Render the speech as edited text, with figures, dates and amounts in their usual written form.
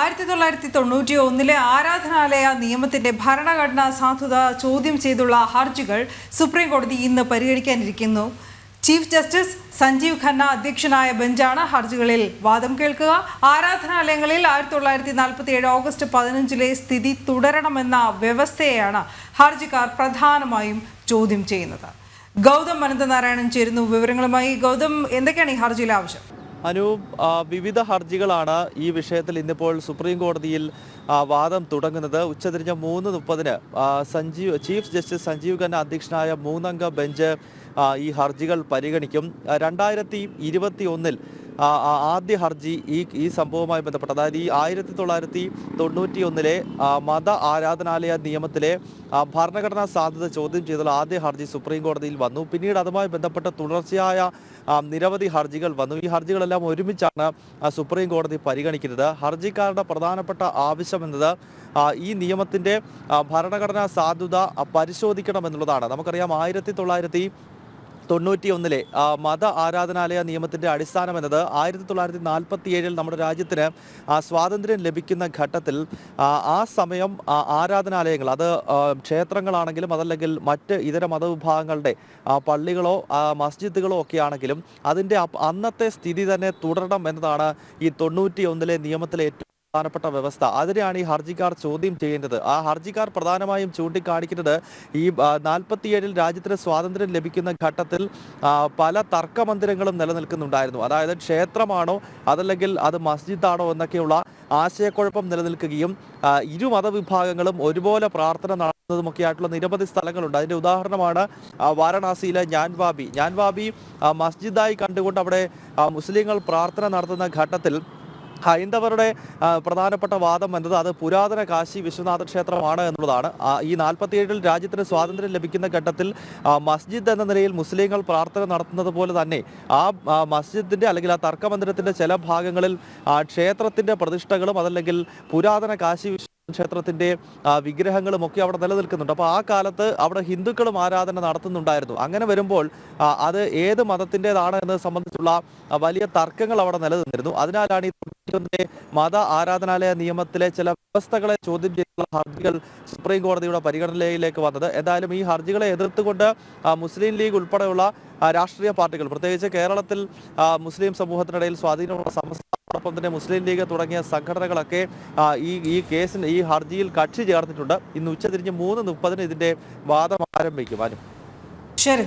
1991 ആരാധനാലയ നിയമത്തിന്റെ ഭരണഘടനാ സാധുത ചോദ്യം ചെയ്തുള്ള ഹർജികൾ സുപ്രീം കോടതി ഇന്ന് പരിഗണിക്കാനിരിക്കുന്നു. ചീഫ് ജസ്റ്റിസ് സഞ്ജീവ് ഖന്ന അധ്യക്ഷനായ ബെഞ്ചാണ് ഹർജികളിൽ വാദം കേൾക്കുക. ആരാധനാലയങ്ങളിൽ 1947 ഓഗസ്റ്റ് 15 സ്ഥിതി തുടരണമെന്ന വ്യവസ്ഥയെയാണ് ഹർജിക്കാർ പ്രധാനമായും ചോദ്യം ചെയ്യുന്നത്. ഗൗതം അനന്തനാരായണൻ ചേരുന്നു വിവരങ്ങളുമായി. ഗൗതം, എന്തൊക്കെയാണ് ഈ ഹർജിയിലെ ആവശ്യം? വിവിധ ഹർജികളാണ് ഈ വിഷയത്തിൽ ഇന്നിപ്പോൾ സുപ്രീം കോടതിയിൽ വാദം തുടങ്ങുന്നത്. ഉച്ചതിരിഞ്ഞ് 3:30 ചീഫ് ജസ്റ്റിസ് സഞ്ജീവ് ഖന്ന അധ്യക്ഷനായ 3-അംഗ ബെഞ്ച് ഈ ഹർജികൾ പരിഗണിക്കും. 2021 ആദ്യ ഹർജി ഈ സംഭവവുമായി ബന്ധപ്പെട്ട്, അതായത് ഈ 1991 മത ആരാധനാലയ നിയമത്തിലെ ഭരണഘടനാ സാധ്യത ചോദ്യം ചെയ്തുള്ള ആദ്യ ഹർജി സുപ്രീം കോടതിയിൽ വന്നു. പിന്നീട് അതുമായി ബന്ധപ്പെട്ട തുടർച്ചയായ നിരവധി ഹർജികൾ വന്നു. ഈ ഹർജികളെല്ലാം ഒരുമിച്ചാണ് സുപ്രീം കോടതി പരിഗണിക്കുന്നത്. ഹർജിക്കാരുടെ പ്രധാനപ്പെട്ട ആവശ്യം എന്നത് ഈ നിയമത്തിൻ്റെ ഭരണഘടനാ സാധുത പരിശോധിക്കണമെന്നുള്ളതാണ്. നമുക്കറിയാം 1991 മത ആരാധനാലയ നിയമത്തിൻ്റെ അടിസ്ഥാനം എന്നത് 1947 നമ്മുടെ രാജ്യത്തിന് സ്വാതന്ത്ര്യം ലഭിക്കുന്ന ഘട്ടത്തിൽ ആ സമയം ആരാധനാലയങ്ങൾ, അത് ക്ഷേത്രങ്ങളാണെങ്കിലും അതല്ലെങ്കിൽ മറ്റ് ഇതര മതവിഭാഗങ്ങളുടെ പള്ളികളോ മസ്ജിദുകളോ ഒക്കെ ആണെങ്കിലും അതിൻ്റെ അന്നത്തെ സ്ഥിതി തന്നെ തുടരണം എന്നതാണ് ഈ 91 നിയമത്തിലെ ഏറ്റവും പ്രധാനപ്പെട്ട വ്യവസ്ഥ. അതിനെയാണ് ഈ ഹർജിക്കാർ ചോദ്യം ചെയ്യുന്നത്. ആ ഹർജിക്കാർ പ്രധാനമായും ചൂണ്ടിക്കാണിക്കുന്നത് ഈ 47 രാജ്യത്തിന് സ്വാതന്ത്ര്യം ലഭിക്കുന്ന ഘട്ടത്തിൽ പല തർക്കമന്ദിരങ്ങളും നിലനിൽക്കുന്നുണ്ടായിരുന്നു. അതായത് ക്ഷേത്രമാണോ അതല്ലെങ്കിൽ അത് മസ്ജിദാണോ എന്നൊക്കെയുള്ള ആശയക്കുഴപ്പം നിലനിൽക്കുകയും ഇരു മതവിഭാഗങ്ങളും ഒരുപോലെ പ്രാർത്ഥന നടത്തുന്നതുമൊക്കെയായിട്ടുള്ള നിരവധി സ്ഥലങ്ങളുണ്ട്. അതിൻ്റെ ഉദാഹരണമാണ് വാരണാസിയിലെ ജ്ഞാൻവാബി മസ്ജിദായി കണ്ടുകൊണ്ട് അവിടെ മുസ്ലിങ്ങൾ പ്രാർത്ഥന നടത്തുന്ന ഘട്ടത്തിൽ ഹൈന്ദവരുടെ പ്രധാനപ്പെട്ട വാദം എന്നത് അത് പുരാതന കാശി വിശ്വനാഥ ക്ഷേത്രമാണ് എന്നുള്ളതാണ്. ഈ 47 രാജ്യത്തിന് സ്വാതന്ത്ര്യം ലഭിക്കുന്ന ഘട്ടത്തിൽ മസ്ജിദ് എന്ന നിലയിൽ മുസ്ലിങ്ങൾ പ്രാർത്ഥന നടത്തുന്നത് പോലെ തന്നെ ആ മസ്ജിദിൻ്റെ അല്ലെങ്കിൽ ആ തർക്കമന്ദിരത്തിൻ്റെ ചില ഭാഗങ്ങളിൽ ക്ഷേത്രത്തിൻ്റെ പ്രതിഷ്ഠകളും അതല്ലെങ്കിൽ പുരാതന കാശി ക്ഷേത്രത്തിൻ്റെ വിഗ്രഹങ്ങളും ഒക്കെ അവിടെ നിലനിൽക്കുന്നുണ്ട്. അപ്പോൾ ആ കാലത്ത് അവിടെ ഹിന്ദുക്കളും ആരാധന നടത്തുന്നുണ്ടായിരുന്നു. അങ്ങനെ വരുമ്പോൾ അത് ഏത് മതത്തിൻ്റെതാണ് എന്നത് സംബന്ധിച്ചുള്ള വലിയ തർക്കങ്ങൾ അവിടെ നിലനിന്നിരുന്നു. അതിനാലാണ് ഈ മത ആരാധനാലയ നിയമത്തിലെ ചില വ്യവസ്ഥകളെ ചോദ്യം ചെയ്തുള്ള ഹർജികൾ സുപ്രീം കോടതിയുടെ പരിഗണനയിലേക്ക് വന്നത്. എന്തായാലും ഈ ഹർജികളെ എതിർത്തുകൊണ്ട് മുസ്ലിം ലീഗ് ഉൾപ്പെടെയുള്ള രാഷ്ട്രീയ പാർട്ടികൾ, പ്രത്യേകിച്ച് കേരളത്തിൽ മുസ്ലിം സമൂഹത്തിനിടയിൽ സ്വാധീനമുള്ള സമസ്തയോടൊപ്പം തന്നെ മുസ്ലിം ലീഗ് തുടങ്ങിയ സംഘടനകളൊക്കെ ഈ ഹർജിയിൽ കക്ഷി ചേർത്തിട്ടുണ്ട്. ഇന്ന് ഉച്ചതിരിഞ്ഞ് 3:30 ഇതിന്റെ വാദം ആരംഭിക്കും. ശരി.